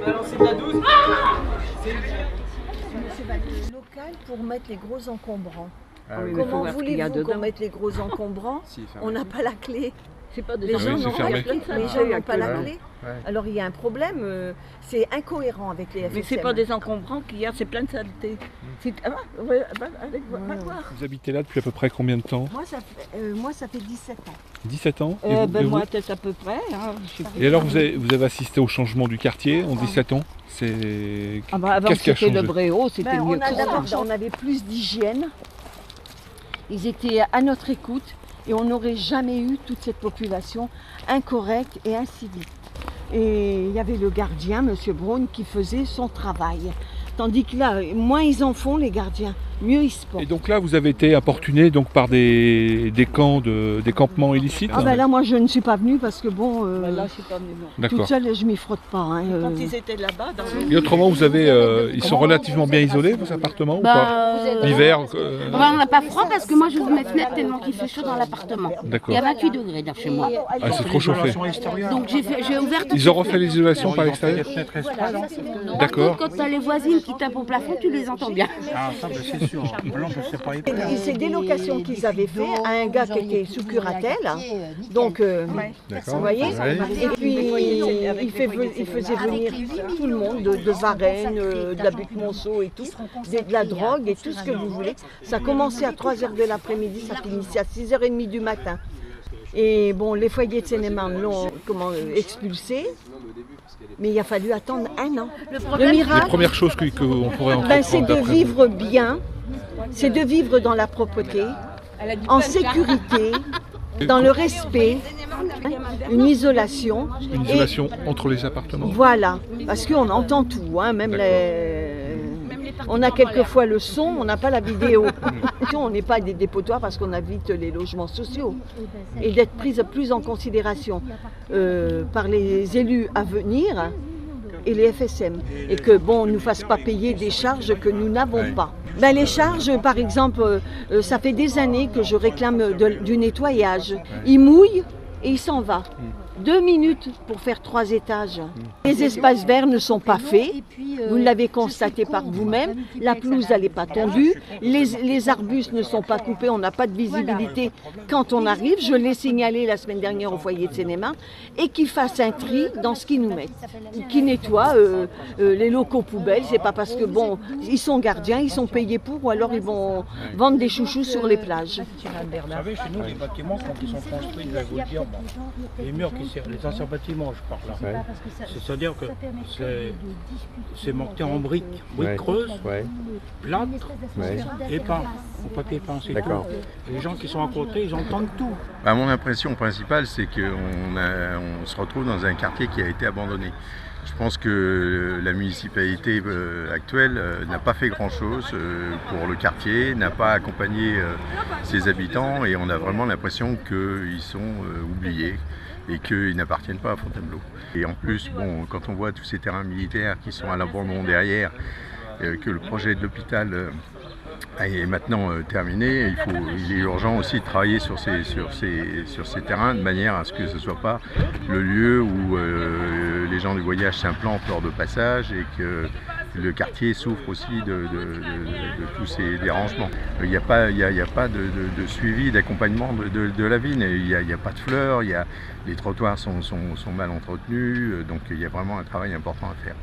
Balancer de la 12. Local pour mettre les gros encombrants. Ah oui, Comment mais voulez-vous qu'on mette les gros encombrants? On n'a pas la clé. C'est pas des Les gens oui, n'ont fermé. pas la Ouais. clé. Ouais. Alors il y a un problème, c'est incohérent avec les FSM. Mais c'est pas des encombrants qu'il y a, c'est plein de saleté. Ah, ouais, allez, va voir. Vous habitez là depuis à peu près combien de temps? Moi ça fait 17 ans. 17 ans? Et vous- et vous- Moi, peut-être à peu près. Hein, Et alors vous avez assisté au changement du quartier en 17 ans? C'est... avant Qu'est-ce qui a c'était le changé? Bréau, c'était mieux que ça. On avait plus d'hygiène. Ils étaient à notre écoute et on n'aurait jamais eu toute cette population incorrecte et incivique. Et il y avait le gardien, M. Braun, qui faisait son travail. Tandis que là, moins ils en font, les gardiens, mieux ils se portent. Et donc là vous avez été importuné donc, par des campements illicites? Ah ben là, moi je ne suis pas venue parce que bon, Là, je suis pas venue, non. D'accord. toute seule, je m'y frotte pas. Hein, Quand ils étaient là-bas, dans le... Et autrement vous avez... ils sont relativement bien isolés vos appartements ou pas? L'hiver On n'a pas froid parce que moi j'ouvre mes fenêtres tellement qu'il fait chaud dans l'appartement. D'accord. Il y a 28 degrés dans chez moi. Ah c'est trop chauffé. Donc j'ai ouvert toutes Ils ont refait l'isolation par l'extérieur? D'accord. Quand tu as les voisines qui tapent au plafond, tu les entends bien. Ah, ça, c'est sûr. Blanc, je sais pas. Et c'est des locations qu'ils avaient fait à un gars qui était sous curatelle. Donc, vous voyez. Et puis, il faisait venir tout le monde, de Varennes, de la Butte-Monceau et tout, de la drogue et tout ce que vous voulez. Ça commençait à 3h de l'après-midi, ça finissait à 6h30 du matin. Et bon, les foyers de Seine-et-Marne l'ont expulsé. Mais il a fallu attendre un an. Le Les miracle, premières choses qu'on pourrait c'est entreprendre de d'après vivre bien, c'est de vivre dans la propreté, en sécurité, dans le respect, une isolation. vous. Une isolation entre les appartements. Voilà, parce qu'on entend tout, hein, même on a quelquefois le son, on n'a pas la vidéo. On n'est pas des dépotoirs parce qu'on habite les logements sociaux. Et d'être prise plus en considération par les élus à venir et les FSM. Et que bon, on ne nous fasse pas payer des charges que nous n'avons pas. Ben, les charges, par exemple, ça fait des années que je réclame du nettoyage. Il mouille et il s'en va. 2 minutes pour faire 3 étages. Les espaces verts ne sont pas faits, vous l'avez constaté par vous-même, la pelouse elle n'est pas tondue, les arbustes ne sont pas coupés, on n'a pas de visibilité quand on arrive, je l'ai signalé la semaine dernière au foyer de Seine-et-Marne, et qu'ils fassent un tri dans ce qu'ils nous mettent, qu'ils nettoient les locaux poubelles, c'est pas parce que bon, ils sont gardiens, ils sont payés pour, ou alors ils vont vendre des chouchous sur les plages. Vous savez, chez nous, les bâtiments, quand ils sont construits, je vais vous le dire, bon, les murs qui servent, les anciens bâtiments, je parle là. C'est-à-dire que c'est monté en briques creuses, plâtre et peint, au papier peint, c'est tout. Les gens qui sont à côté, ils entendent tout. À mon impression principale, c'est qu'on se retrouve dans un quartier qui a été abandonné. Je pense que la municipalité actuelle n'a pas fait grand-chose pour le quartier, n'a pas accompagné ses habitants et on a vraiment l'impression qu'ils sont oubliés et qu'ils n'appartiennent pas à Fontainebleau. Et en plus, bon, quand on voit tous ces terrains militaires qui sont à l'abandon derrière, que le projet de l'hôpital est maintenant terminé, il est urgent aussi de travailler sur ces terrains de manière à ce que ce ne soit pas le lieu où les gens du voyage s'implantent lors de passage et que le quartier souffre aussi de tous ces dérangements. Il n'y a pas de suivi, d'accompagnement de la ville. Il n'y a pas de fleurs, les trottoirs sont mal entretenus, donc il y a vraiment un travail important à faire.